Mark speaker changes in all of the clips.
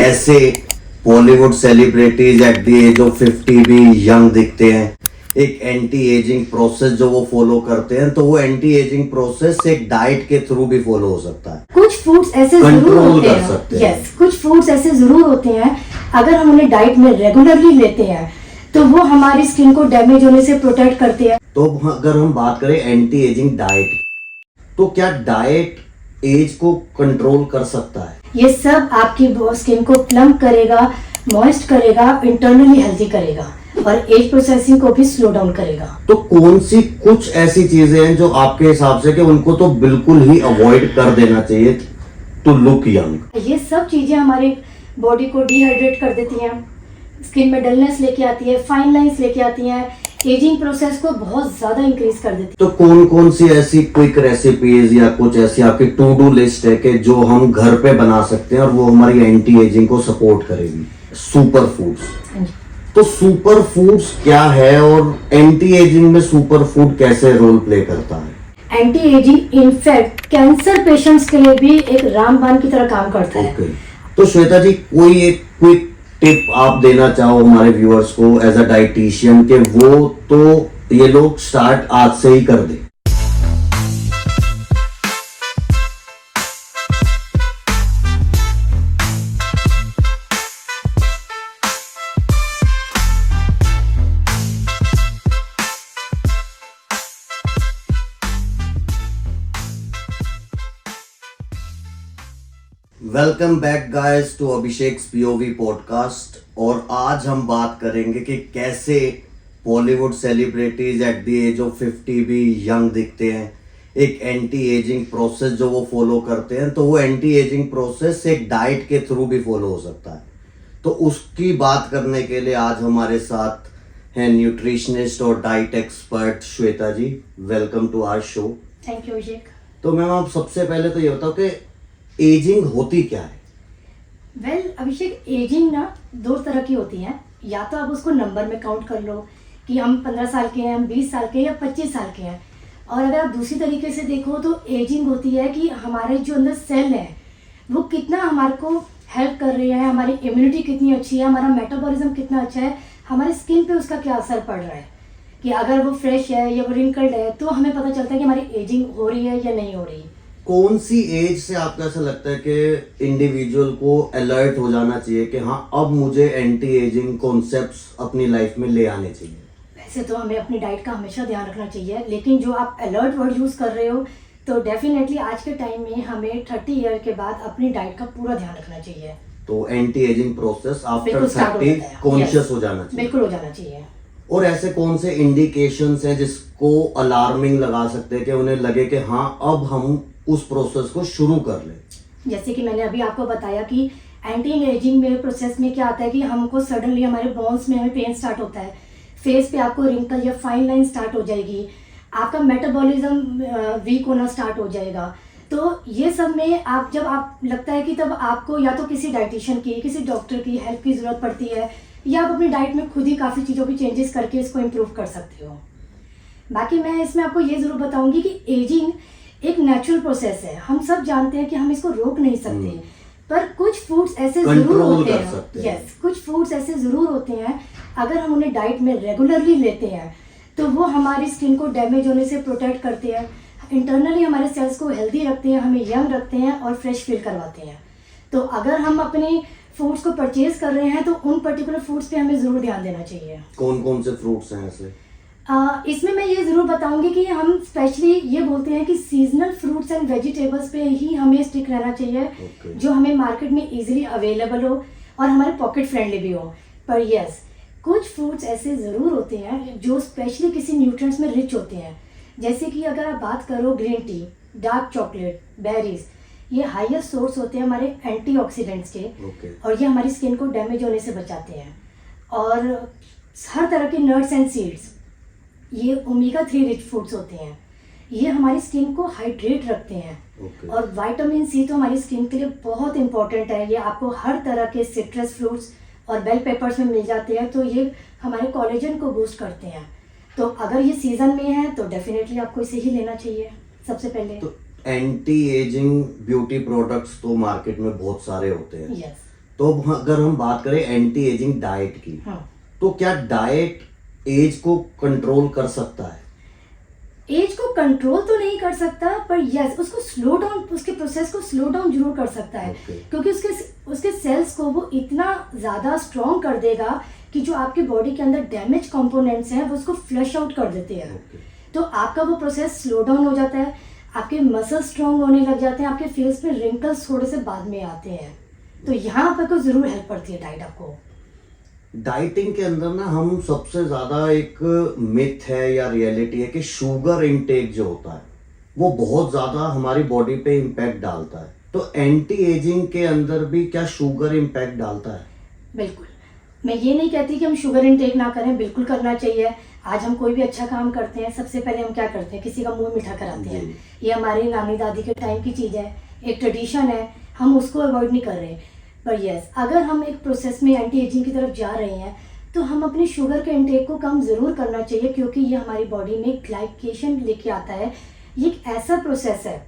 Speaker 1: कैसे Bollywood celebrities at the age of 50 भी young दिखते हैं। एक एंटी एजिंग प्रोसेस जो वो फॉलो करते हैं, तो वो एंटी एजिंग प्रोसेस एक डाइट के थ्रू भी फॉलो हो सकता है।
Speaker 2: कुछ फूड्स ऐसे जरूर
Speaker 1: कंट्रोल
Speaker 2: होते
Speaker 1: कर
Speaker 2: हैं,
Speaker 1: सकते हैं।
Speaker 2: यस, कुछ फूड्स ऐसे जरूर होते हैं अगर हम उन्हें डाइट में रेगुलरली लेते हैं तो वो हमारी स्किन को डैमेज होने से प्रोटेक्ट करते हैं।
Speaker 1: तो अगर हम बात करें एंटी एजिंग डाइट, तो क्या डाइट एज को कंट्रोल कर सकता है?
Speaker 2: ये सब आपकी स्किन को प्लम्प करेगा, मॉइस्ट करेगा, इंटरनली हेल्दी करेगा और एज प्रोसेसिंग को भी स्लो डाउन करेगा।
Speaker 1: तो कौन सी कुछ ऐसी चीजें हैं जो आपके हिसाब से कि उनको तो बिल्कुल ही अवॉइड कर देना चाहिए टू लुक यंग?
Speaker 2: ये सब चीजें हमारी बॉडी को डिहाइड्रेट कर देती हैं, स्किन में डलनेस लेके आती है, फाइन लाइंस लेके आती हैं, एजिंग प्रोसेस को बहुत ज्यादा इंक्रीज कर देती है।
Speaker 1: तो कौन कौन सी ऐसी क्विक रेसिपीज या कुछ ऐसी आपकी टू डू लिस्ट है कि जो हम घर पे बना सकते हैं और वो हमारी एंटी एजिंग को सपोर्ट करेगी? Super foods.
Speaker 2: हाँ जी।
Speaker 1: तो सुपर फूड्स क्या है और एंटी एजिंग में सुपर फूड कैसे रोल प्ले करता है?
Speaker 2: Anti ageing in fact cancer patients के लिए भी एक रामबाण की तरह काम करता है।
Speaker 1: ओके। तो श्वेता जी, कोई एक क्विक टिप आप देना चाहो हमारे व्यूअर्स को एज अ डाइटिशियन के वो तो ये लोग स्टार्ट आज से ही कर दे? Welcome back guys to Abhishek POV podcast. और आज हम बात करेंगे कि कैसे Bollywood celebrities at the age of 50 भी यंग दिखते हैं। एक एंटी एजिंग प्रोसेस जो वो फॉलो करते हैं, तो वो एंटी एजिंग प्रोसेस एक डाइट के थ्रू भी फॉलो हो सकता है। तो उसकी बात करने के लिए आज हमारे साथ हैं न्यूट्रिशनिस्ट और diet expert Shweta ji. Welcome to our show.
Speaker 2: Thank you Abhishek.
Speaker 1: तो मैम, आप सबसे पहले तो ये बताओ कि एजिंग होती क्या है?
Speaker 2: वेल अभिषेक, एजिंग ना दो तरह की होती है। या तो आप उसको नंबर में काउंट कर लो कि हम 15 साल के हैं, हम 20 साल के या 25 साल के हैं। और अगर आप दूसरी तरीके से देखो तो एजिंग होती है कि हमारे जो अंदर सेल है वो कितना हमारे को हेल्प कर रही है, हमारी इम्यूनिटी कितनी अच्छी है, हमारा मेटाबॉलिज्म कितना अच्छा है, हमारी स्किन पे उसका क्या असर पड़ रहा है। कि अगर वो फ्रेश है या वो रिंकल्ड है तो हमें पता चलता है कि हमारी एजिंग हो रही है या नहीं हो रही।
Speaker 1: कौन सी एज से आपको ऐसा लगता है कि इंडिविजुअल को अलर्ट हो जाना चाहिए कि हाँ, अब मुझे एंटी एजिंग कॉन्सेप्ट्स अपनी लाइफ में ले आने चाहिए?
Speaker 2: वैसे तो हमें अपनी डाइट का हमेशा ध्यान रखना चाहिए, लेकिन जो आप अलर्ट वर्ड यूज़ कर रहे हो तो डेफिनेटली आज के टाइम में हमें 30 ईयर के बाद अपनी डाइट का पूरा ध्यान रखना चाहिए।
Speaker 1: तो एंटी एजिंग प्रोसेस आफ्टर
Speaker 2: बिल्कुल start हो
Speaker 1: 30
Speaker 2: जाता है।
Speaker 1: कॉन्शियस
Speaker 2: Yes,
Speaker 1: हो जाना चाहिए।
Speaker 2: बिल्कुल हो जाना चाहिए।
Speaker 1: और ऐसे कौन से इंडिकेशंस हैं जिसको अलार्मिंग लगा सकते हैं कि उन्हें लगे कि हाँ, अब हम उस प्रोसेस को शुरू कर लें?
Speaker 2: जैसे कि मैंने अभी आपको बताया कि एंटी एजिंग में प्रोसेस में क्या आता है कि हमको सडनली हमारे बोन्स में हमें पेन स्टार्ट होता है, फेस पे आपको रिंकल या फाइन लाइन स्टार्ट हो जाएगी, आपका मेटाबॉलिज्म वीक होना स्टार्ट हो जाएगा। तो ये सब में आप जब आप लगता है कि तब आपको या तो किसी डाइटिशियन की, किसी डॉक्टर की हेल्प की ज़रूरत पड़ती है, या आप अपनी डाइट में खुद ही काफ़ी चीज़ों की चेंजेस करके इसको इम्प्रूव कर सकते हो। बाकी मैं इसमें आपको ये ज़रूर बताऊंगी कि एजिंग एक नेचुरल प्रोसेस है। हम सब जानते हैं कि हम इसको रोक नहीं सकते, पर कुछ फूड्स ऐसे जरूर
Speaker 1: कंट्रोल
Speaker 2: होते
Speaker 1: कर
Speaker 2: हैं।
Speaker 1: सकते हैं।
Speaker 2: यस, कुछ फूड्स ऐसे जरूर होते हैं अगर हम उन्हें डाइट में रेगुलरली लेते हैं तो वो हमारी स्किन को डैमेज होने से प्रोटेक्ट करते हैं, इंटरनली हमारे सेल्स को हेल्दी रखते हैं, हमें यंग रखते हैं और फ्रेश फील करवाते हैं। तो अगर हम अपने फूड्स को परचेज कर रहे हैं तो उन पर्टिकुलर फूड्स पे हमें ज़रूर ध्यान देना चाहिए।
Speaker 1: कौन कौन से फ्रूट्स हैं ऐसे?
Speaker 2: इसमें मैं ये ज़रूर बताऊंगी कि हम स्पेशली ये बोलते हैं कि सीजनल फ्रूट्स एंड वेजिटेबल्स पे ही हमें स्टिक रहना चाहिए।
Speaker 1: Okay.
Speaker 2: जो हमें मार्केट में इजीली अवेलेबल हो और हमारे पॉकेट फ्रेंडली भी हो। पर यस, कुछ फ्रूट्स ऐसे ज़रूर होते हैं जो स्पेशली किसी न्यूट्रिएंट्स में रिच होते हैं। जैसे कि अगर आप बात करो green tea, dark chocolate, berries, ये हाईएस्ट सोर्स होते हैं हमारे एंटीऑक्सीडेंट्स के।
Speaker 1: Okay.
Speaker 2: और ये हमारी स्किन को डैमेज होने से बचाते हैं। और हर तरह के नट्स एंड सीड्स, ये ओमेगा 3 रिच फूड्स होते हैं, ये हमारी स्किन को हाइड्रेट रखते हैं।
Speaker 1: Okay.
Speaker 2: और विटामिन सी तो हमारी स्किन के लिए बहुत इंपॉर्टेंट है। ये आपको हर तरह के सिट्रस फ्रूट्स और बेल पेपर्स में मिल जाते हैं, तो ये हमारे कोलेजन को बूस्ट करते हैं। तो अगर ये सीजन में है तो डेफिनेटली आपको इसे ही लेना चाहिए सबसे पहले।
Speaker 1: तो एंटी एजिंग ब्यूटी प्रोडक्ट्स तो मार्केट में बहुत सारे होते हैं,
Speaker 2: यस।
Speaker 1: तो अगर हम बात करें एंटी एजिंग डाइट की,
Speaker 2: हाँ,
Speaker 1: तो क्या डाइट एज को कंट्रोल कर सकता है?
Speaker 2: एज को कंट्रोल तो नहीं कर सकता, पर यस उसको स्लो डाउन, उसके प्रोसेस को स्लो डाउन जरूर कर सकता है।
Speaker 1: Okay.
Speaker 2: क्योंकि उसके सेल्स को वो इतना ज़्यादा स्ट्रॉन्ग कर देगा कि जो आपके बॉडी के अंदर डैमेज कंपोनेंट्स हैं वो उसको फ्लश आउट कर देते हैं।
Speaker 1: Okay.
Speaker 2: तो आपका वो प्रोसेस स्लो डाउन हो जाता है, आपके मसल स्ट्रॉन्ग होने लग जाते हैं, आपके फेस पे रिंकल्स थोड़े से बाद में आते हैं। तो यहाँ पर को ज़रूर हेल्प करती है डाइट आपको।
Speaker 1: डाइटिंग के अंदर ना हम सबसे ज्यादा एक मिथ है या रियलिटी है कि शुगर इनटेक जो होता है वो बहुत ज्यादा हमारी बॉडी पे इम्पैक्ट डालता है। तो एंटी एजिंग के अंदर भी क्या शुगर इम्पैक्ट डालता है?
Speaker 2: बिल्कुल, मैं ये नहीं कहती कि हम शुगर इनटेक ना करें, बिल्कुल करना चाहिए। आज हम कोई भी अच्छा काम करते हैं, सबसे पहले हम क्या करते हैं, किसी का मुंह मीठा कराते हैं। ये हमारी नानी दादी के टाइम की चीज़ है, एक ट्रेडिशन है, हम उसको अवॉइड नहीं कर रहे। पर यस, अगर हम एक प्रोसेस में एंटी एजिंग की तरफ जा रहे हैं तो हम अपने शुगर के इंटेक को कम ज़रूर करना चाहिए, क्योंकि ये हमारी बॉडी में ग्लाइकेशन लेके आता है। ये एक ऐसा प्रोसेस है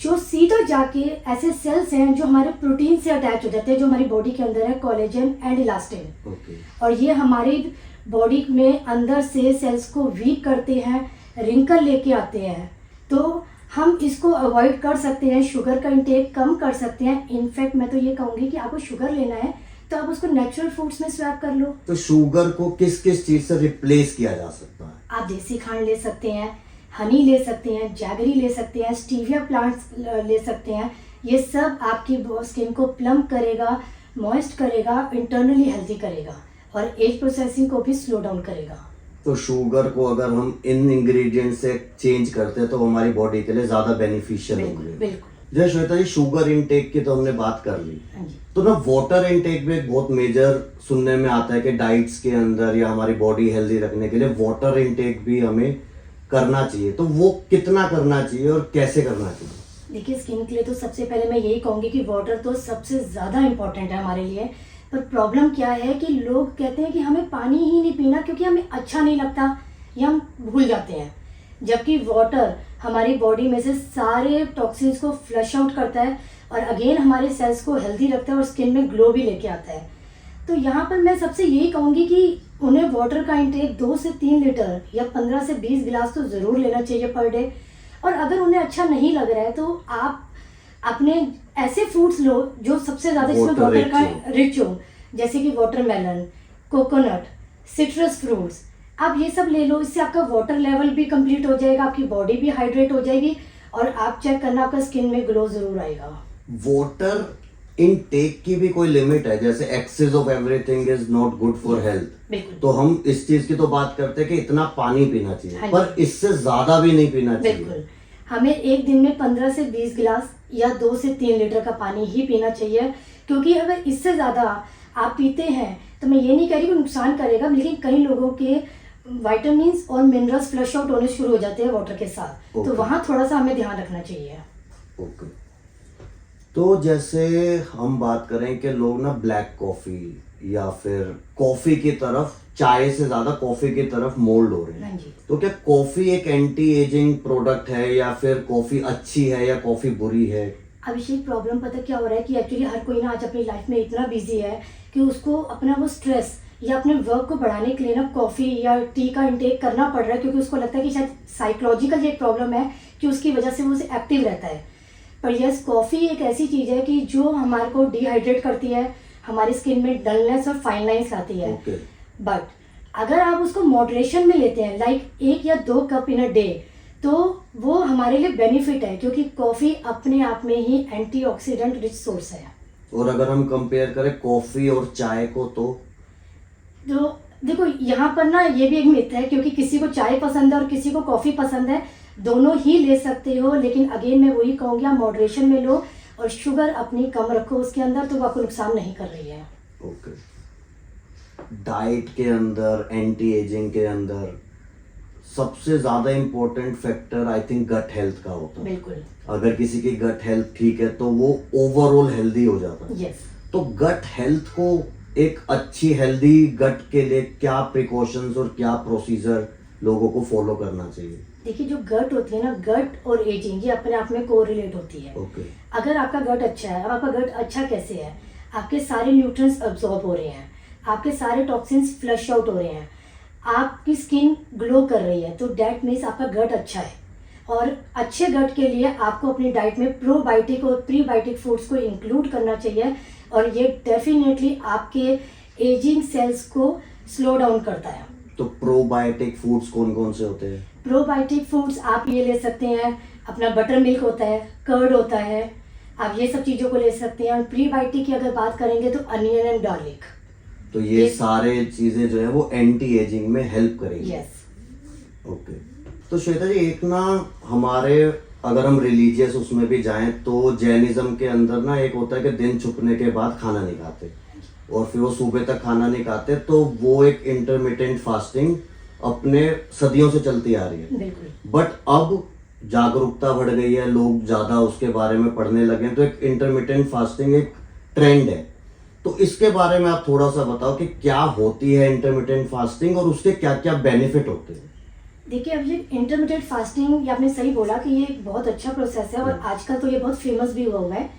Speaker 2: जो सीधा जाके ऐसे सेल्स हैं जो हमारे प्रोटीन से अटैच हो जाते हैं, जो हमारी बॉडी के अंदर है, कोलेजन एंड इलास्टिन। और ये हमारी बॉडी में अंदर से सेल्स को वीक करते हैं, रिंकल लेके आते हैं। तो हम इसको अवॉइड कर सकते हैं, शुगर का इंटेक कम कर सकते हैं। इनफैक्ट मैं तो ये कहूँगी कि आपको शुगर लेना है तो आप उसको नेचुरल फूड्स में स्वैप कर लो।
Speaker 1: तो शुगर को किस किस चीज से रिप्लेस किया जा सकता है?
Speaker 2: आप देसी खांड ले सकते हैं, हनी ले सकते हैं, जैगरी ले सकते हैं, स्टीविया प्लांट्स ले सकते हैं। ये सब आपकी स्किन को प्लम्प करेगा, मॉइस्ट करेगा, इंटरनली हेल्दी करेगा और एज प्रोसेसिंग को भी स्लो डाउन करेगा।
Speaker 1: तो शुगर को अगर हम इन इंग्रेडिएंट से चेंज करते हैं तो वो हमारी बॉडी के लिए ज्यादा बेनिफिशियल
Speaker 2: बिल्कुल
Speaker 1: होंगे।
Speaker 2: बिल्कुल।
Speaker 1: जैसे श्वेता जी, शुगर इनटेक की तो हमने बात कर ली,
Speaker 2: हाँ जी।
Speaker 1: तो ना वाटर इनटेक भी एक बहुत मेजर सुनने में आता है कि डाइट्स के अंदर या हमारी बॉडी हेल्दी रखने के लिए वाटर इनटेक भी हमें करना चाहिए। तो वो कितना करना चाहिए और कैसे करना चाहिए?
Speaker 2: देखिए, स्किन के लिए तो सबसे पहले मैं यही कहूँगी कि वाटर तो सबसे ज़्यादा इम्पॉर्टेंट है हमारे लिए। पर प्रॉब्लम क्या है कि लोग कहते हैं कि हमें पानी ही नहीं पीना क्योंकि हमें अच्छा नहीं लगता, या हम भूल जाते हैं। जबकि वाटर हमारी बॉडी में से सारे टॉक्सिन्स को फ्लश आउट करता है और अगेन हमारे सेल्स को हेल्दी रखता है और स्किन में ग्लो भी लेके आता है। तो यहाँ पर मैं सबसे यही कहूँगी कि उन्हें वाटर का इंटेक 2 से 3 लीटर या 15 से 20 गिलास तो ज़रूर लेना चाहिए पर डे। और अगर उन्हें अच्छा नहीं लग रहा है तो आप अपने ऐसे फ्रूट्स लो जो सबसे ज़्यादा इसमें वाटर का रिच हो, जैसे कि वाटरमेलन, कोकोनट, सिट्रस फ्रूट्स। आप ये सब ले लो, इससे आपका वाटर लेवल भी कंप्लीट हो जाएगा, आपकी बॉडी भी हाइड्रेट हो जाएगी और आप चेक करना, आपका स्किन में ग्लो ज़रूर आएगा।
Speaker 1: वाटर इनटेक की भी कोई लिमिट है? जैसे excess of everything is not good for health.
Speaker 2: बिल्कुल।
Speaker 1: तो हम इस चीज की तो बात करते हैं कि इतना पानी पीना चाहिए,
Speaker 2: हाँ जी।
Speaker 1: पर इससे ज्यादा भी नहीं पीना चाहिए।
Speaker 2: बिल्कुल, हमें एक दिन में 15 से 20 गिलास या 2 से 3 लीटर का पानी ही पीना चाहिए। क्योंकि अगर इससे ज़्यादा आप पीते हैं तो मैं ये नहीं कह रही कि नुकसान करेगा, लेकिन कई लोगों के विटामिन्स और मिनरल्स फ्लश आउट होने शुरू हो जाते हैं वाटर के साथ। तो वहाँ थोड़ा सा हमें ध्यान रखना चाहिए।
Speaker 1: ओके। तो जैसे हम बात करें कि लोग ना ब्लैक कॉफी या फिर कॉफी की तरफ, चाय से ज्यादा कॉफी की तरफ मोल्ड हो रहे हैं।
Speaker 2: हाँ जी।
Speaker 1: तो क्या कॉफी एक एंटी एजिंग प्रोडक्ट है या फिर कॉफी अच्छी है या कॉफी बुरी है?
Speaker 2: अभिषेक, प्रॉब्लम पता क्या हो रहा है कि एक्चुअली हर कोई ना आज अपनी लाइफ में इतना बिजी है कि उसको अपना वो स्ट्रेस या अपने वर्क को बढ़ाने के लिए ना कॉफ़ी या टी का इंटेक करना पड़ रहा है, क्योंकि उसको लगता है कि शायद साइकोलॉजिकल ये प्रॉब्लम है कि उसकी वजह से वो एक्टिव रहता है। पर यस, कॉफ़ी एक ऐसी चीज़ है कि जो हमारे को डिहाइड्रेट करती है, हमारी स्किन में डलनेस और फाइन लाइन्स लाती है। बट अगर आप उसको मॉडरेशन में लेते हैं, लाइक 1 या 2 कप इन अ डे, तो वो हमारे लिए बेनिफिट है, क्योंकि कॉफ़ी अपने आप में ही एंटीऑक्सीडेंट रिच सोर्स है।
Speaker 1: और अगर हम कंपेयर करें कॉफी और चाय को तो
Speaker 2: देखो, यहाँ पर ना ये भी एक मिथ है, क्योंकि किसी को चाय पसंद है और किसी को कॉफ़ी पसंद है, दोनों ही ले सकते हो। लेकिन अगेन मैं वही कहूँगी, आप मॉडरेशन में लो और शुगर अपनी कम रखो उसके अंदर, तो वो आपको नुकसान नहीं कर रही है।
Speaker 1: ओके। डाइट के अंदर, एंटी एजिंग के अंदर सबसे ज्यादा important factor I think gut health का होता है।
Speaker 2: बिल्कुल।
Speaker 1: अगर किसी की गट हेल्थ ठीक है तो वो ओवरऑल हेल्दी हो जाता है।
Speaker 2: यस।
Speaker 1: तो गट हेल्थ को, एक अच्छी हेल्दी गट के लिए क्या प्रिकॉशंस और क्या प्रोसीजर लोगों को फॉलो करना चाहिए?
Speaker 2: देखिए, जो गट होती है ना, गट और एजिंग ये अपने आप में कोरिलेट होती है।
Speaker 1: ओके।
Speaker 2: अगर आपका गट अच्छा है, अब आपका गट अच्छा कैसे है? आपके सारे न्यूट्रिएंट्स अब्जॉर्ब हो रहे हैं, आपके सारे टॉक्सिन्स फ्लश आउट हो रहे हैं, आपकी स्किन ग्लो कर रही है, तो डैट मीन्स आपका गट अच्छा है। और अच्छे गट के लिए आपको अपनी डाइट में प्रोबायोटिक और प्रीबायोटिक फूड्स को इंक्लूड करना चाहिए, और ये डेफिनेटली आपके एजिंग सेल्स को स्लो डाउन करता है।
Speaker 1: तो प्रोबायोटिक फूड्स कौन कौन से होते हैं?
Speaker 2: प्रोबायोटिक फूड्स आप ये ले सकते हैं, अपना बटर मिल्क होता है, कर्ड होता है, आप ये सब चीज़ों को ले सकते हैं। और प्रीबायोटिक की अगर बात करेंगे तो अनियन एंड गार्लिक।
Speaker 1: तो ये सारे चीजें जो है वो एंटी एजिंग में हेल्प करेंगी।
Speaker 2: यस।
Speaker 1: ओके। तो श्वेता जी, एक ना हमारे, अगर हम रिलीजियस उसमें भी जाएं तो जैनिज्म के अंदर ना एक होता है कि दिन छुपने के बाद खाना नहीं खाते, और फिर वो सुबह तक खाना नहीं खाते, तो वो एक इंटरमिटेंट फास्टिंग अपने सदियों से चलती आ रही है।
Speaker 2: बिल्कुल।
Speaker 1: बट अब जागरूकता बढ़ गई है, लोग ज़्यादा उसके बारे में पढ़ने लगे हैं, तो एक इंटरमिटेंट फास्टिंग एक ट्रेंड है। तो इसके बारे में आप थोड़ा सा बताओ कि क्या होती है इंटरमिटेंट फास्टिंग और उसके क्या क्या बेनिफिट होते हैं।
Speaker 2: देखिए, अब ये इंटरमिटेंट फास्टिंग, ये आपने सही बोला कि ये एक बहुत अच्छा प्रोसेस है, और आजकल तो ये बहुत फेमस भी हुआ है।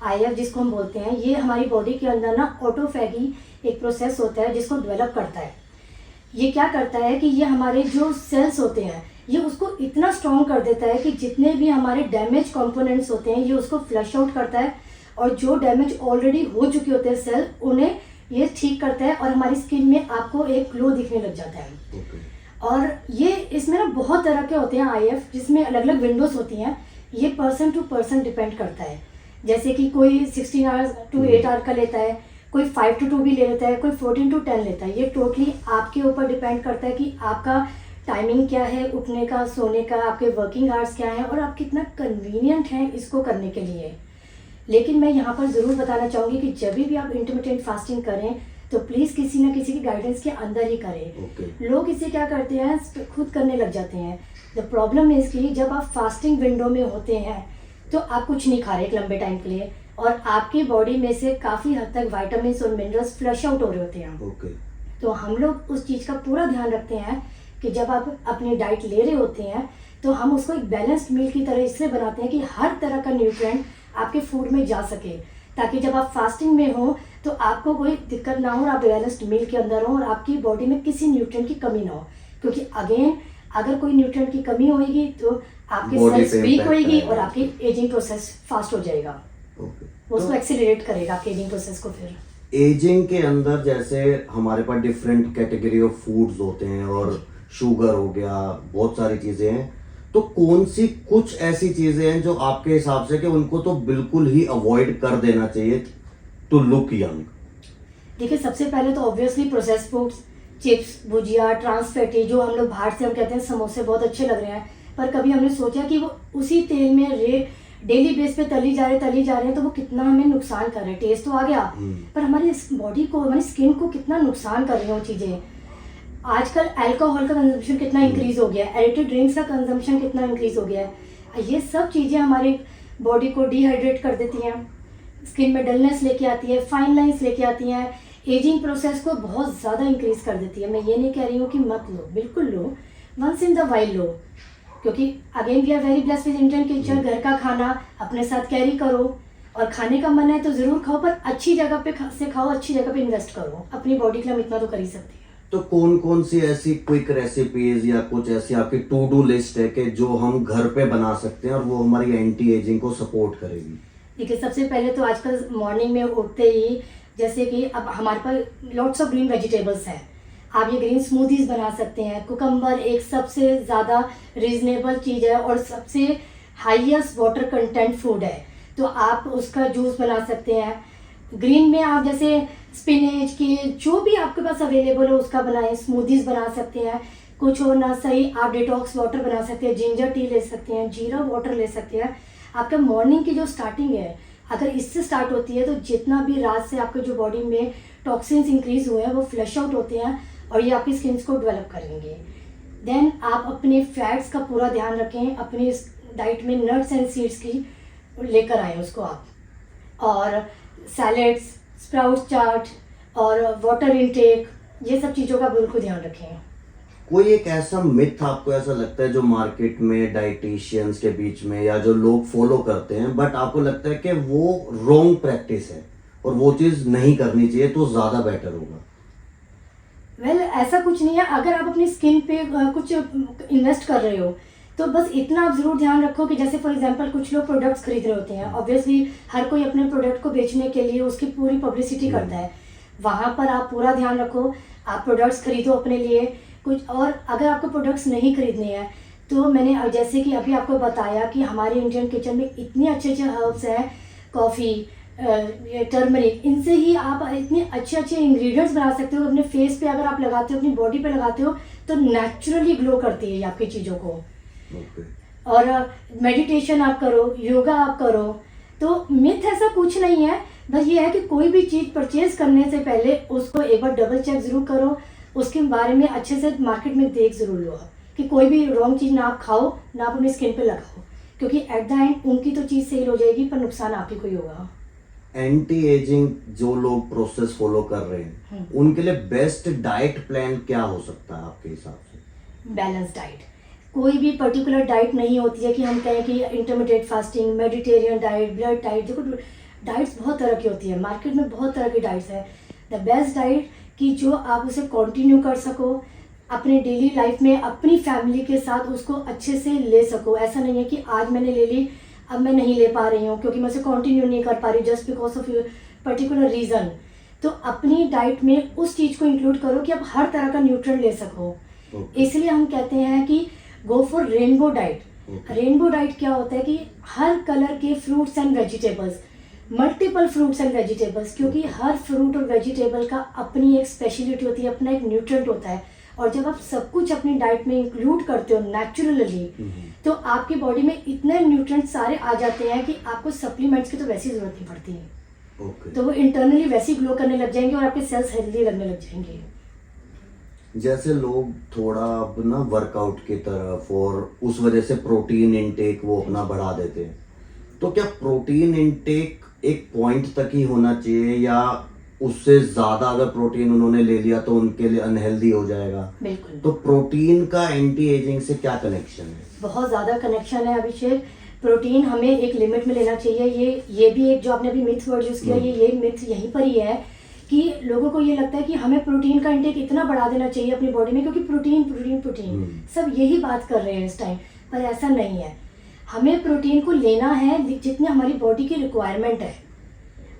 Speaker 2: IF जिसको हम बोलते हैं, ये हमारी बॉडी के अंदर ना ऑटोफैगी एक प्रोसेस होता है जिसको डेवलप करता है। ये क्या करता है कि ये हमारे जो सेल्स होते हैं, ये उसको इतना स्ट्रॉन्ग कर देता है कि जितने भी हमारे डैमेज कंपोनेंट्स होते हैं, ये उसको फ्लश आउट करता है, और जो डैमेज ऑलरेडी हो चुके होते हैं सेल, उन्हें ये ठीक करता है, और हमारी स्किन में आपको एक ग्लो दिखने लग जाता है। और ये इसमें ना बहुत तरह के होते हैं IF, जिसमें अलग अलग विंडोज होती हैं। ये पर्सन टू पर्सन डिपेंड करता है, जैसे कि कोई 16 आवर्स टू 8 आवर का लेता है, कोई 5 to 2 भी ले लेता है, कोई 14 to 10 लेता है। ये टोटली आपके ऊपर डिपेंड करता है कि आपका टाइमिंग क्या है उठने का, सोने का, आपके वर्किंग आवर्स क्या हैं, और आप कितना कन्वीनियंट हैं इसको करने के लिए। लेकिन मैं यहाँ पर ज़रूर बताना चाहूँगी कि जब भी आप इंटरमिटेंट फास्टिंग करें तो प्लीज़ किसी न किसी की गाइडेंस के अंदर ही करें। लोग इसे क्या करते हैं, खुद करने लग जाते हैं। द प्रॉब्लम इज़ कि जब आप फास्टिंग विंडो में होते हैं तो आप कुछ नहीं खा रहे एक लंबे टाइम के लिए, और आपकी बॉडी में से काफ़ी हद तक विटामिन्स और मिनरल्स फ्लश आउट हो रहे होते हैं। तो हम लोग उस चीज़ का पूरा ध्यान रखते हैं कि जब आप अपनी डाइट ले रहे होते हैं तो हम उसको एक बैलेंस्ड मील की तरह इसलिए बनाते हैं कि हर तरह का न्यूट्रिएंट आपके फूड में जा सके, ताकि जब आप फास्टिंग में हो तो आपको कोई दिक्कत ना हो, और आप बैलेंस्ड मील के अंदर हो, और आपकी बॉडी में किसी न्यूट्रिएंट की कमी ना हो। क्योंकि अगेन, अगर कोई न्यूट्रिएंट की कमी होगी तो आपकी सेल्स वीक होएगी और आपकी एजिंग प्रोसेस फास्ट हो जाएगा। वो उसको एक्सीलरेट करेगा आपके एजिंग प्रोसेस को। फिर
Speaker 1: एजिंग के अंदर जैसे हमारे पास डिफरेंट कैटेगरी ऑफ फूड्स होते हैं, और शुगर हो गया, बहुत सारी चीजें हैं, तो कौन सी कुछ ऐसी चीजें हैं जो आपके हिसाब से कि उनको तो बिल्कुल ही अवॉइड कर देना चाहिए टू लुक यंग?
Speaker 2: देखिए, सबसे पहले तो ऑब्वियसली प्रोसेस्ड फूड्स, चिप्स, भुजिया, ट्रांस फैटी, जो हम लोग बाहर से हम कहते हैं समोसे बहुत अच्छे लग रहे हैं, पर कभी हमने सोचा कि वो उसी तेल में डेली बेस पे तली जा रहे हैं, तो वो कितना हमें नुकसान कर रहे हैं। टेस्ट तो आ गया, पर हमारी बॉडी को, हमारी स्किन को कितना नुकसान कर रही हैं वो चीज़ें। आजकल अल्कोहल का कंजम्पशन कितना इंक्रीज हो गया है, एडिटेड ड्रिंक्स का कंजम्पशन कितना इंक्रीज हो गया है। ये सब चीज़ें हमारी बॉडी को डिहाइड्रेट कर देती हैं, स्किन में डलनेस लेके आती है, फाइन लाइंस लेके आती हैं, एजिंग प्रोसेस को बहुत ज़्यादा इंक्रीज कर देती है। मैं ये नहीं कह रही हूँ कि मत लो, बिल्कुल लो, वंस इन द वाइल लो, क्योंकि again we are very blessed with Indian culture. घर का खाना अपने साथ कैरी करो, और खाने का मन है तो ज़रूर खाओ, पर अच्छी जगह पे से खाओ, अच्छी जगह पे इन्वेस्ट करो। अपनी बॉडी के लिए हम इतना तो कर ही सकते हैं।
Speaker 1: तो कौन कौन सी ऐसी क्विक रेसिपीज या कुछ ऐसी आपकी टू डू लिस्ट है कि जो हम घर पे बना सकते हैं और वो हमारी एंटी एजिंग को सपोर्ट करेगी?
Speaker 2: देखिए, सबसे पहले तो आजकल मॉर्निंग में उठते ही, जैसे कि अब हमारे पास लॉट्स ऑफ ग्रीन वेजिटेबल्स हैं, आप ये ग्रीन स्मूदीज बना सकते हैं। कुकम्बर एक सबसे ज़्यादा रीजनेबल चीज़ है और सबसे हाईएस्ट वाटर कंटेंट फूड है, तो आप उसका जूस बना सकते हैं। ग्रीन में आप जैसे स्पिनेच की, जो भी आपके पास अवेलेबल हो उसका बनाएं, स्मूदीज बना सकते हैं। कुछ और ना सही, आप डिटॉक्स वाटर बना सकते हैं, जिंजर टी ले सकते हैं, जीरा वाटर ले सकते हैं। आपका मॉर्निंग की जो स्टार्टिंग है, अगर इससे स्टार्ट होती है तो जितना भी रात से आपके जो बॉडी में टॉक्सिन्स इंक्रीज हुए हैं वो फ्लश आउट होते हैं, और ये आपकी स्किन को डेवलप करेंगे। देन आप अपने फैट्स का पूरा ध्यान रखें, अपनी डाइट में नट्स एंड सीड्स की लेकर आए उसको आप, और सैलेड्स, स्प्राउट चाट और वाटर इनटेक, ये सब चीज़ों का बिल्कुल ध्यान रखें।
Speaker 1: कोई एक ऐसा मिथ आपको ऐसा लगता है जो मार्केट में डाइटिशियंस के बीच में या जो लोग फॉलो करते हैं, बट आपको लगता है कि वो रॉन्ग प्रैक्टिस है, और वो चीज़ नहीं करनी चाहिए तो ज़्यादा बेटर होगा?
Speaker 2: वेल ऐसा कुछ नहीं है, अगर आप अपनी स्किन पे कुछ इन्वेस्ट कर रहे हो तो बस इतना आप ज़रूर ध्यान रखो कि जैसे फॉर एग्जांपल कुछ लोग प्रोडक्ट्स खरीद रहे होते हैं, ऑब्वियसली हर कोई अपने प्रोडक्ट को बेचने के लिए उसकी पूरी पब्लिसिटी करता है। वहाँ पर आप पूरा ध्यान रखो, आप प्रोडक्ट्स खरीदो अपने लिए कुछ। और अगर आपको प्रोडक्ट्स नहीं खरीदने हैं तो मैंने जैसे कि अभी आपको बताया कि हमारे इंडियन किचन में इतने अच्छे अच्छे हर्ब्स हैं, कॉफ़ी, टर्मरिक, इनसे ही आप इतने अच्छे अच्छे इंग्रेडिएंट्स बना सकते हो। अपने फेस पे अगर आप लगाते हो, अपनी बॉडी पे लगाते हो तो नेचुरली ग्लो करती है ये आपकी चीज़ों को।
Speaker 1: ओके।
Speaker 2: और मेडिटेशन आप करो, योगा आप करो, तो मिथ ऐसा कुछ नहीं है। बस ये है कि कोई भी चीज़ परचेज करने से पहले उसको एक बार डबल चेक ज़रूर करो, उसके बारे में अच्छे से मार्केट में देख ज़रूर लो आप, कि कोई भी रॉन्ग चीज़ ना आप खाओ, ना आप अपनी स्किन पे लगाओ, क्योंकि एट द एंड उनकी तो चीज़ सेल हो जाएगी पर नुकसान आप ही को ही होगा।
Speaker 1: एंटी एजिंग जो लोग प्रोसेस फॉलो कर रहे हैं उनके लिए बेस्ट डाइट प्लान क्या हो सकता है आपके हिसाब से?
Speaker 2: बैलेंस डाइट, कोई भी पर्टिकुलर डाइट नहीं होती है कि हम कहें कि intermediate fasting, Mediterranean diet, blood diet. देखो डाइट्स बहुत तरह की होती है, मार्केट में बहुत तरह की डाइट्स है। द बेस्ट डाइट कि जो आप उसे कंटिन्यू कर सको अपने डेली लाइफ में, अपनी फैमिली के साथ उसको अच्छे से ले सको। ऐसा नहीं है कि आज मैंने ले ली अब मैं नहीं ले पा रही हूँ क्योंकि मैं उसे कंटिन्यू नहीं कर पा रही just because of particular reason. तो अपनी डाइट में उस चीज़ को इंक्लूड करो कि आप हर तरह का न्यूट्रिएंट ले सको। इसलिए हम कहते हैं कि go for rainbow diet. Rainbow diet क्या होता है कि हर कलर के fruits and vegetables, multiple fruits and vegetables, क्योंकि हर फ्रूट और वेजिटेबल का अपनी एक स्पेशलिटी होती है, अपना एक न्यूट्रिएंट होता है। और जब आप सब कुछ अपनी डाइट में इंक्लूड करते हो नेचुरली, तो आपकी बॉडी में इतने न्यूट्रिएंट्स सारे आ जाते हैं कि आपको सप्लीमेंट्स की तो वैसी जरूरत नहीं पड़ती है। तो वो इंटरनली वैसे ही ग्लो करने लग जाएंगे और आपके सेल्स हेल्दी लगने लग जाएंगे।
Speaker 1: जैसे लोग थोड़ा अब ना वर्कआउट की तरफ और उस वजह से प्रोटीन इनटेक वो अपना बढ़ा देते हैं, तो क्या प्रोटीन इनटेक एक पॉइंट तक ही होना चाहिए या उससे ज्यादा अगर प्रोटीन उन्होंने ले लिया तो उनके लिए अनहेल्दी हो जाएगा?
Speaker 2: बिल्कुल।
Speaker 1: तो प्रोटीन का एंटी एजिंग से क्या कनेक्शन है?
Speaker 2: बहुत ज़्यादा कनेक्शन है अभिषेक। प्रोटीन हमें एक लिमिट में लेना चाहिए। ये भी एक जो आपने अभी मिथ वर्ड यूज़ किया, ये मिथ यहीं पर ही है कि लोगों को ये लगता है कि हमें प्रोटीन का इंटेक इतना बढ़ा देना चाहिए अपनी बॉडी में, क्योंकि प्रोटीन प्रोटीन प्रोटीन सब यही बात कर रहे हैं इस टाइम, पर ऐसा नहीं है। हमें प्रोटीन को लेना है जितनी हमारी बॉडी की रिक्वायरमेंट है।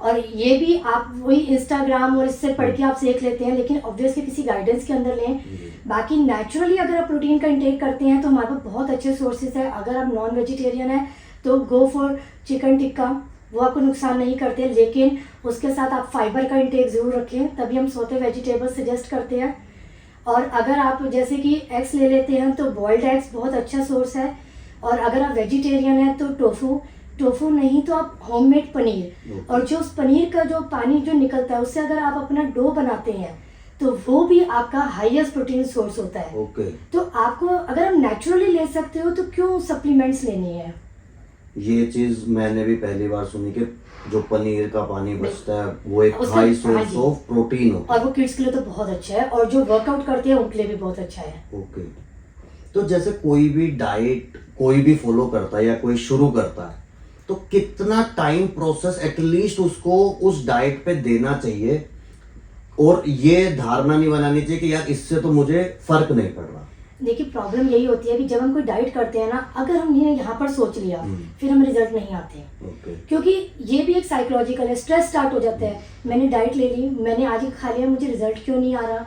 Speaker 2: और ये भी आप वही इंस्टाग्राम और इससे पढ़ के आप सीख लेते हैं, लेकिन ऑब्वियसली किसी गाइडेंस के अंदर लें। बाकी नेचुरली अगर आप प्रोटीन का इंटेक करते हैं तो हमारे पास बहुत अच्छे सोर्सेज है। अगर आप नॉन वेजिटेरियन है तो गो फॉर चिकन टिक्का, वो आपको नुकसान नहीं करते, लेकिन उसके साथ आप फाइबर का इंटेक ज़रूर रखें, तभी हम सोते वेजिटेबल्स सजेस्ट करते हैं। और अगर आप जैसे कि एग्स ले लेते हैं तो बॉइल्ड एग्स बहुत अच्छा सोर्स है। और अगर आप वेजिटेरियन हैं तो टोफू नहीं तो आप होममेड पनीर, और जो उस पनीर का जो पानी जो निकलता है उससे अगर आप अपना डो बनाते हैं तो वो भी आपका हाईएस्ट प्रोटीन सोर्स होता है। तो आपको अगर आप नेचुरली ले सकते हो तो क्यों सप्लीमेंट्स लेनी है?
Speaker 1: ये चीज मैंने भी पहली बार सुनी कि जो पनीर का पानी बचता है वो एक हाई सोर्स ऑफ प्रोटीन होता है,
Speaker 2: और वो किड्स के लिए तो बहुत अच्छा है, और जो वर्कआउट करते हैं उनके लिए भी बहुत अच्छा है।
Speaker 1: ओके। तो जैसे कोई भी डाइट कोई भी फॉलो करता है या कोई शुरू करता है, तो कितना टाइम प्रोसेस एटलीस्ट उसको उस डाइट पे देना चाहिए, और ये धारणा नहीं बनानी चाहिए कि यार इससे तो मुझे फर्क नहीं पड़ रहा?
Speaker 2: देखिए प्रॉब्लम यही होती है कि जब हम कोई डाइट करते हैं ना, अगर हमने यहाँ पर सोच लिया फिर हमें रिजल्ट नहीं आते। क्योंकि ये भी एक साइकोलॉजिकल है, स्ट्रेस स्टार्ट हो जाता है। मैंने डाइट ले ली, मैंने आज ही खा लिया, मुझे रिजल्ट क्यों नहीं आ रहा?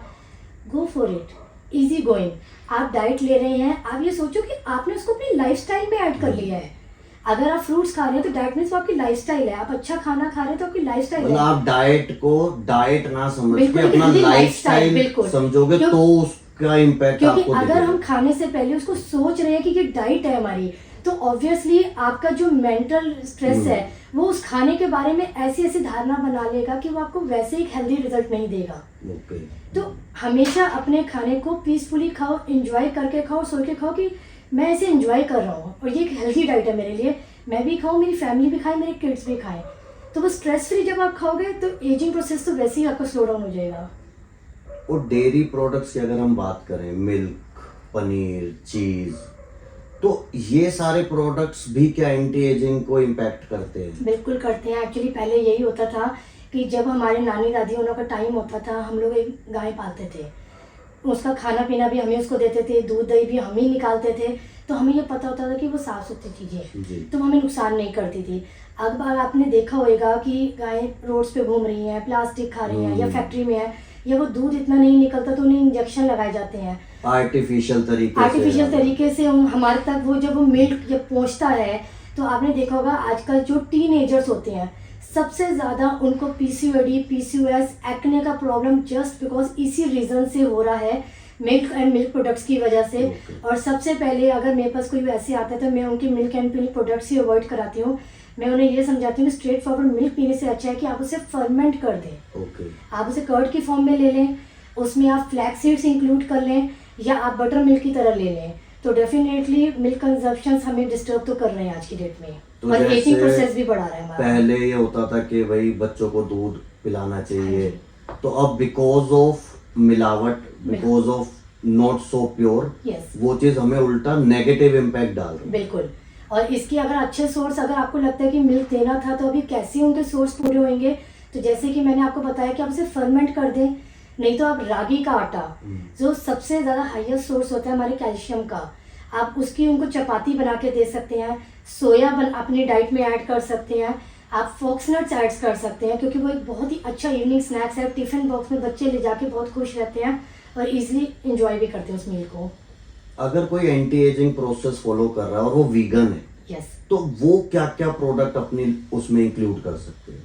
Speaker 2: Go for it, easy going. आप डाइट ले रहे हैं, आप ये सोचो कि आपने उसको अपनी लाइफस्टाइल में ऐड कर लिया है। अगर आप फ्रूट्स खा रहे हैं तो डाइट मीन्स वो आपकी लाइफस्टाइल है। आप अच्छा खाना खा रहे हैं तो आपकी लाइफस्टाइल है।
Speaker 1: आप डाइट को डाइट ना समझ के अपना लाइफस्टाइल समझोगे तो उसका इम्पैक्ट
Speaker 2: क्योंकि
Speaker 1: आपको
Speaker 2: अगर हम खाने से पहले उसको सोच रहे हैं कि ये डाइट है हमारी, तो ऑब्वियसली आपका जो मेंटल स्ट्रेस है वो उस खाने के बारे में ऐसी ऐसी धारणा बना लेगा कि वो आपको वैसे एक हेल्दी रिजल्ट नहीं देगा। तो हमेशा अपने खाने को पीसफुली खाओ, एंजॉय करके खाओ, सोच के खाओ कि मैं इसे एंजॉय कर रहा हूँ और ये एक हेल्दी डाइट है मेरे लिए, मैं भी खाऊं, मेरी फैमिली भी खाए, मेरे किड्स भी खाएं। तो वो स्ट्रेस फ्री जब आप खाओगे तो एजिंग प्रोसेस तो वैसे ही आपका स्लो डाउन हो जाएगा।
Speaker 1: और डेयरी प्रोडक्ट्स की अगर हम बात करें, मिल्क, पनीर, चीज, तो ये सारे प्रोडक्ट्स भी क्या एंटी एजिंग को इम्पैक्ट करते हैं?
Speaker 2: बिल्कुल करते हैं। एक्चुअली पहले यही होता था कि जब हमारे नानी दादी उन लोग का टाइम होता था, हम लोग एक गाय पालते थे, उसका खाना पीना भी हमें उसको देते थे, दूध दही भी हम ही निकालते थे, तो हमें ये पता होता था कि वो साफ़ सुथरी चीज़ें
Speaker 1: जी।
Speaker 2: तो हमें नुकसान नहीं करती थी। अब आपने देखा होगा कि गाय रोड्स पे घूम रही हैं, प्लास्टिक खा रही हैं, या फैक्ट्री में है, या वो दूध इतना नहीं निकलता तो उन्हें इंजेक्शन लगाए जाते हैं
Speaker 1: आर्टिफिशियल
Speaker 2: आर्टिफिशियल तरीके से हमारे तक वो जब वो मिल्क जब पहुंचता है, तो आपने देखा होगा आजकल जो टीनेजर्स होते हैं सबसे ज़्यादा उनको पीसीओडी, पीसीओएस, एक्ने का प्रॉब्लम जस्ट बिकॉज इसी रीज़न से हो रहा है, मिल्क एंड मिल्क प्रोडक्ट्स की वजह से। और सबसे पहले अगर मेरे पास कोई वैसे आता है तो मैं उनके milk and milk products he avoid कराती हूँ। मैं उन्हें ये समझाती हूँ कि स्ट्रेट फॉरवर्ड मिल्क पीने से अच्छा है कि आप उसे फर्मेंट कर दें। आप उसे कर्ड की फॉर्म में ले लें, उसमें आप फ्लैक्स सीड्स इंक्लूड कर लें, या आप बटर मिल्क की तरह ले लें, तो डेफिनेटली मिल्क कंजप्शन हमें डिस्टर्ब तो कर रहे हैं आज की डेट में।
Speaker 1: तो
Speaker 2: और एजिंग
Speaker 1: जैसे
Speaker 2: प्रोसेस भी बढ़ा रहा है हमारा।
Speaker 1: पहले ये होता था कि भाई बच्चों को दूध पिलाना चाहिए, तो अब बिकॉज ऑफ मिलावट, because of not so pure,
Speaker 2: yes
Speaker 1: वो चीज हमें उल्टा नेगेटिव इम्पैक्ट डाल रही है।
Speaker 2: बिल्कुल। और इसकी अगर अच्छे सोर्स अगर आपको लगता है कि मिल्क देना था तो अभी कैसे उनके सोर्स पूरे होंगे, तो जैसे कि मैंने आपको बताया कि आप उसे फर्मेंट कर दें, नहीं तो आप रागी का आटा जो सबसे ज़्यादा हाईएस्ट सोर्स होता है हमारे कैल्शियम का, आप उसकी उनको चपाती बना के दे सकते हैं, सोया अपनी डाइट में ऐड कर सकते हैं, आप फॉक्सनट्स ऐड कर सकते हैं, क्योंकि वो एक बहुत ही अच्छा इवनिंग स्नैक्स है। टिफिन बॉक्स में बच्चे ले जाके बहुत खुश रहते हैं और इजीली इंजॉय भी करते हैं उस मील को।
Speaker 1: अगर कोई एंटी एजिंग प्रोसेस फॉलो कर रहा है और वो वीगन है,
Speaker 2: यस
Speaker 1: तो वो क्या क्या प्रोडक्ट अपनी उसमें इंक्लूड कर सकते हैं?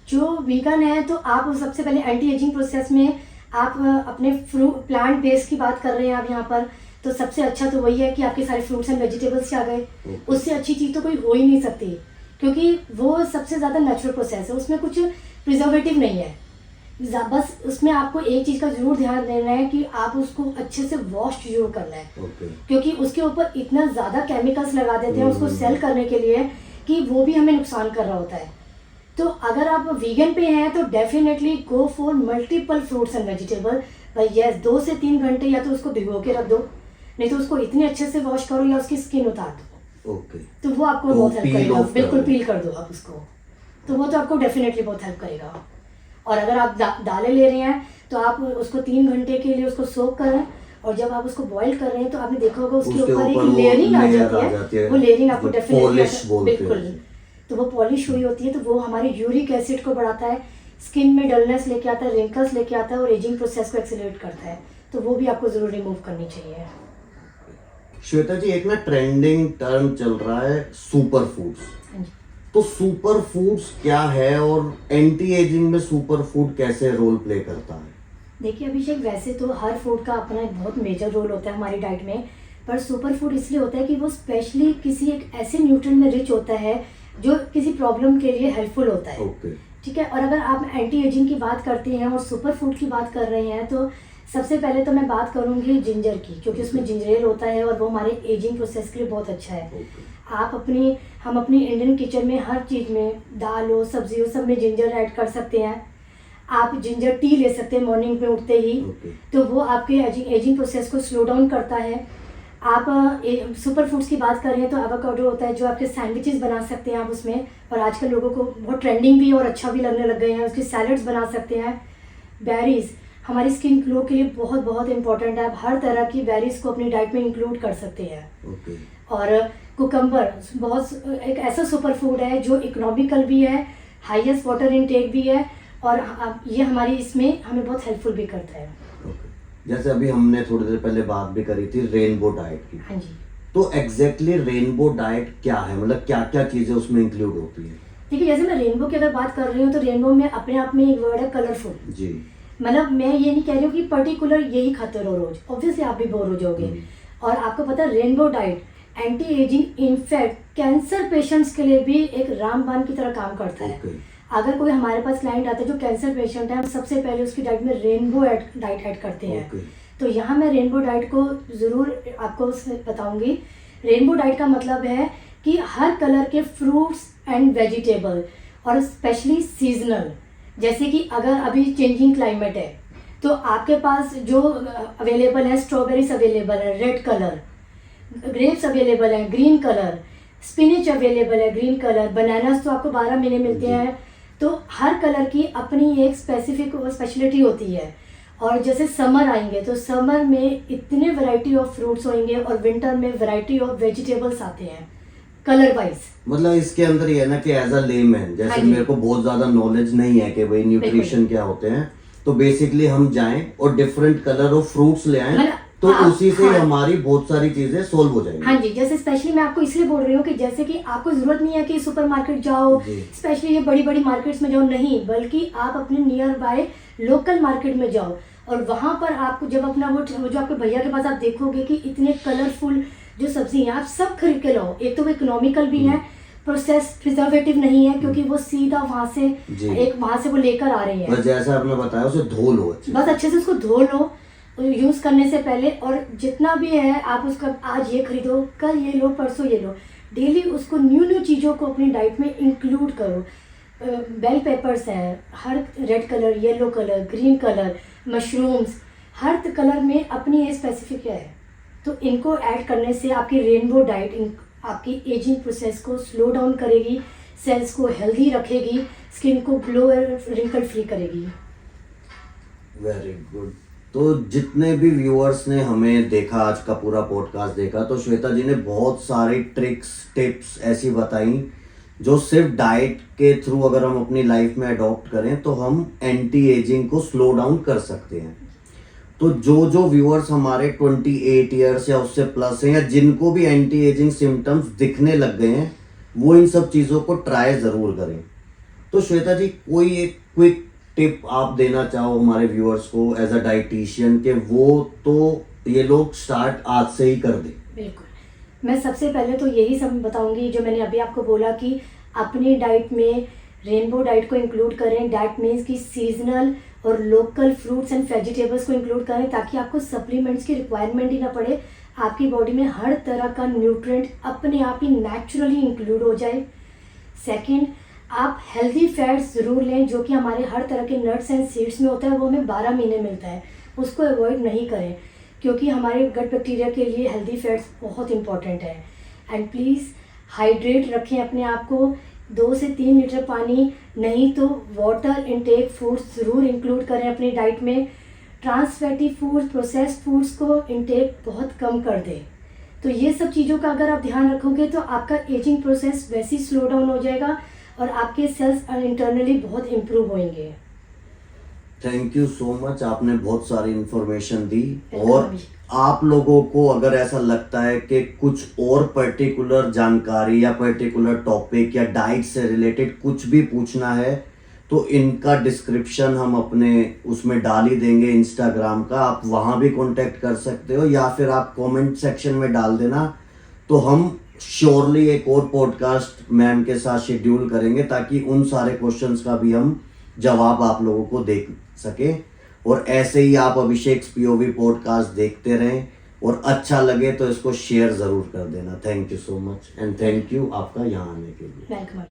Speaker 2: जो वीगन है तो आप सबसे पहले एंटी एजिंग प्रोसेस में आप अपने फ्रूट प्लांट बेस की बात कर रहे हैं आप यहाँ पर, तो सबसे अच्छा तो वही है कि आपके सारे फ्रूट्स एंड वेजिटेबल्स आ गए। उससे अच्छी चीज़ तो कोई हो ही नहीं सकती, क्योंकि वो सबसे ज़्यादा नेचुरल प्रोसेस है, उसमें कुछ प्रिजर्वेटिव नहीं है। बस उसमें आपको एक चीज़ का जरूर ध्यान देना है कि आप उसको अच्छे से वॉश जरूर करना है, क्योंकि उसके ऊपर इतना ज़्यादा केमिकल्स लगा देते हैं उसको सेल करने के लिए कि वो भी हमें नुकसान कर रहा होता है। तो अगर आप वीगन पे हैं तो definitely go for multiple fruits and vegetable. भाई यस 2 से 3 घंटे या तो उसको भिगो के रख दो, नहीं तो उसको इतने अच्छे से वॉश करो या उसकी स्किन उतार दो। तो वो आपको
Speaker 1: तो
Speaker 2: बहुत हेल्प करेगा। बिल्कुल
Speaker 1: दो।
Speaker 2: पील कर दो आप उसको, तो वो तो आपको डेफिनेटली बहुत हेल्प करेगा। और अगर आप दालें ले रहे हैं तो आप उसको 3 घंटे के लिए उसको सोक करें, और जब आप उसको बॉईल कर रहे हैं तो आपने देखा होगा उसके ऊपर एक लेयरिंग आ जाती है, वो लेयरिंग आपको डेफिनेटली बिल्कुल, तो वो पॉलिश हुई होती है, तो वो हमारे यूरिक एसिड को बढ़ाता है, स्किन में डलनेस लेके आता है, रिंकल्स लेके आता है और एजिंग प्रोसेस को एक्सेलरेट करता है, तो वो भी आपको जरूर रिमूव करनी चाहिए।
Speaker 1: श्वेता जी, एक ना ट्रेंडिंग टर्म चल रहा है सुपर फूड्स, तो सुपर फूड्स क्या है और एंटी एजिंग में सुपर फूड कैसे रोल प्ले करता है?
Speaker 2: देखिए अभिषेक, वैसे तो हर फूड का अपना एक बहुत मेजर रोल होता है हमारी डाइट में, पर सुपर फूड इसलिए होता है कि वो स्पेशली किसी एक ऐसे न्यूट्रिएंट में रिच होता है जो किसी प्रॉब्लम के लिए हेल्पफुल होता है। ठीक है। और अगर आप एंटी एजिंग की बात करते हैं और सुपर फूड की बात कर रहे हैं, तो सबसे पहले तो मैं बात करूंगी जिंजर की, क्योंकि उसमें जिंजरेल होता है और वो हमारे एजिंग प्रोसेस के लिए बहुत अच्छा है। हम अपनी इंडियन किचन में हर चीज़ में, दाल हो, सब्जी हो, सब में जिंजर ऐड कर सकते हैं। आप जिंजर टी ले सकते हैं मॉर्निंग में उठते ही, तो वो आपके एजिंग प्रोसेस को स्लो डाउन करता है। आप सुपर फूड्स की बात करें तो एवोकाडो होता है जो आपके सैंडविचेस बना सकते हैं आप उसमें, और आजकल लोगों को बहुत ट्रेंडिंग भी और अच्छा भी लगने लग गए हैं, उसके सैलड्स बना सकते हैं। बेरीज हमारी स्किन ग्लो के लिए बहुत बहुत इंपॉर्टेंट है, आप हर तरह की बेरीज को अपनी डाइट में इंक्लूड कर सकते हैं। और कुकम्बर बहुत एक ऐसा सुपर फूड है जो इकोनॉमिकल भी है, हाईएस्ट वाटर इनटेक भी है, और ये हमारी इसमें हमें बहुत हेल्पफुल भी करता है।
Speaker 1: जैसे अभी हमने थोड़ी देर पहले बात भी करी थी रेनबो डाइट की।
Speaker 2: हाँ जी।
Speaker 1: तो एग्जैक्टली रेनबो डाइट क्या है, मतलब क्या क्या चीजें उसमें इंक्लूड होती है?
Speaker 2: देखिए जैसे मैं रेनबो की अगर बात कर रही हूँ तो रेनबो में अपने आप में एक वर्ड है कलरफुल
Speaker 1: जी।
Speaker 2: मतलब मैं ये नहीं कह रही हूँ कि पर्टिकुलर यही खाते रहो रोज, ऑब्वियसली आप भी बोर हो जाओगे। और आपको पता है rainbow diet anti ageing in fact cancer patients के लिए भी एक रामबाण की तरह काम करता है। अगर कोई हमारे पास क्लाइंट आता है जो कैंसर पेशेंट है, हम सबसे पहले उसकी डाइट में रेनबो डाइट ऐड करते हैं। तो यहाँ मैं रेनबो डाइट को ज़रूर आपको बताऊंगी। रेनबो डाइट का मतलब है कि हर कलर के फ्रूट्स एंड वेजिटेबल, और स्पेशली सीजनल, जैसे कि अगर अभी चेंजिंग क्लाइमेट है तो आपके पास जो अवेलेबल है, स्ट्रॉबेरीज अवेलेबल है रेड कलर, ग्रेप्स अवेलेबल है ग्रीन कलर, स्पिनिच अवेलेबल है ग्रीन कलर, बनानास तो आपको 12 महीने मिलते हैं, तो हर कलर की अपनी एक स्पेसिफिक स्पेशलिटी होती है। और जैसे समर आएंगे तो समर में इतने वैरायटी ऑफ फ्रूट्स होंगे और विंटर में वैरायटी ऑफ वेजिटेबल्स आते हैं कलर वाइज।
Speaker 1: मतलब इसके अंदर ये है ना कि एज अ लेमैन, जैसे
Speaker 2: हाँ जी।
Speaker 1: मेरे को बहुत ज्यादा नॉलेज नहीं है कि भाई न्यूट्रिशन क्या होते हैं, तो बेसिकली हम जाएं और डिफरेंट कलर ऑफ फ्रूट्स ले आएं,
Speaker 2: मतलब
Speaker 1: तो
Speaker 2: आप-
Speaker 1: उसी से
Speaker 2: हाँ।
Speaker 1: हमारी बहुत सारी चीजें सोल्व हो जाएंगी।
Speaker 2: हाँ जी, जैसे स्पेशली मैं आपको इसलिए बोल रही हूँ कि जैसे कि आपको ज़रूरत नहीं है कि सुपरमार्केट जाओ,
Speaker 1: जी।
Speaker 2: स्पेशली ये बड़ी बड़ी मार्केट्स में जाओ, नहीं, बल्कि आप अपने नियर बाय लोकल मार्केट में जाओ और वहाँ पर आपको जब अपना वो जो आपके भैया के पास आप देखोगे कि इतने कलरफुल जो सब्जी हैं आप सब खरीद के लाओ। एक तो वो इकोनॉमिकल भी है, प्रोसेस प्रिजर्वेटिव नहीं है, क्योंकि वो सीधा वहाँ से
Speaker 1: जी।
Speaker 2: एक वहाँ से वो लेकर आ रहे हैं।
Speaker 1: बस जैसा आपने बताया उसे धो लो अच्छे
Speaker 2: बस अच्छे से उसको धो लो यूज करने से पहले, और जितना भी है आप उसका आज ये खरीदो, कल ये लो, परसों ये लो, डेली उसको न्यू न्यू चीज़ों को अपनी डाइट में इंक्लूड करो। बेल पेपर्स हैं, हर red colour, yellow colour, green colour, mushrooms, हर कलर में अपनी ये स्पेसिफिक है। तो इनको ऐड करने से आपकी रेनबो डाइट आपकी एजिंग प्रोसेस को स्लो डाउन करेगी, सेल्स को हेल्दी रखेगी, स्किन को ग्लो रिंकल फ्री करेगी।
Speaker 1: Very good. तो जितने भी व्यूअर्स ने हमें देखा, आज का पूरा पॉडकास्ट देखा, तो श्वेता जी ने बहुत सारी ट्रिक्स टिप्स ऐसी बताई जो सिर्फ डाइट के थ्रू अगर हम अपनी लाइफ में अडॉप्ट करें तो हम एंटी एजिंग को स्लो डाउन कर सकते हैं। तो जो व्यूअर्स हमारे 28 ईयर्स या उससे प्लस हैं या जिनको भी एंटी एजिंग सिम्टम्स दिखने लग गए हैं, वो इन सब चीज़ों को ट्राई ज़रूर करें। तो श्वेता जी, कोई एक क्विक टिप आप देना चाहो हमारे व्यूअर्स को एज अ डाइटिशियन के वो तो ये लोग स्टार्ट आज से ही कर दें?
Speaker 2: बिल्कुल, मैं सबसे पहले तो यही सब बताऊंगी जो मैंने अभी आपको बोला कि अपनी डाइट में रेनबो डाइट को इंक्लूड करें। डैट मीन्स कि सीजनल और लोकल फ्रूट्स एंड वेजिटेबल्स को इंक्लूड करें ताकि आपको सप्लीमेंट्स की रिक्वायरमेंट ही ना पड़े, आपकी बॉडी में हर तरह का न्यूट्रिएंट अपने आप ही नेचुरली इंक्लूड हो जाए। सेकंड, आप हेल्दी फैट्स ज़रूर लें, जो कि हमारे हर तरह के नट्स एंड सीड्स में होता है, वो हमें 12 महीने मिलता है, उसको अवॉइड नहीं करें क्योंकि हमारे गट बैक्टीरिया के लिए हेल्दी फैट्स बहुत इंपॉर्टेंट है। एंड प्लीज़ हाइड्रेट रखें अपने आप को, 2 से 3 लीटर पानी, नहीं तो वाटर इनटेक फूड्स ज़रूर इंक्लूड करें अपनी डाइट में। Trans fatty foods, processed foods को इनटेक बहुत कम कर दें। तो ये सब चीज़ों का अगर आप ध्यान रखोगे तो आपका एजिंग प्रोसेस वैसे ही स्लो डाउन हो जाएगा और आपके सेल्स इंटरनली बहुत इम्प्रूव होंगे।
Speaker 1: थैंक यू सो मच, आपने बहुत सारी इंफॉर्मेशन दी।
Speaker 2: Welcome
Speaker 1: और
Speaker 2: अभिषेक।
Speaker 1: आप लोगों को अगर ऐसा लगता है कि कुछ और पर्टिकुलर जानकारी या पर्टिकुलर टॉपिक या डाइट से रिलेटेड कुछ भी पूछना है तो इनका डिस्क्रिप्शन हम अपने उसमें डाल ही देंगे, इंस्टाग्राम का, आप वहाँ भी कांटेक्ट कर सकते हो या फिर आप कमेंट सेक्शन में डाल देना, तो हम श्योरली एक और पॉडकास्ट मैम के साथ शेड्यूल करेंगे ताकि उन सारे क्वेश्चंस का भी हम जवाब आप लोगों को दे सके। और ऐसे ही आप अभिषेक पीओवी पॉडकास्ट देखते रहें और अच्छा लगे तो इसको शेयर ज़रूर कर देना। Thank you so much and thank you आपका यहाँ आने के लिए।
Speaker 2: वेलकम।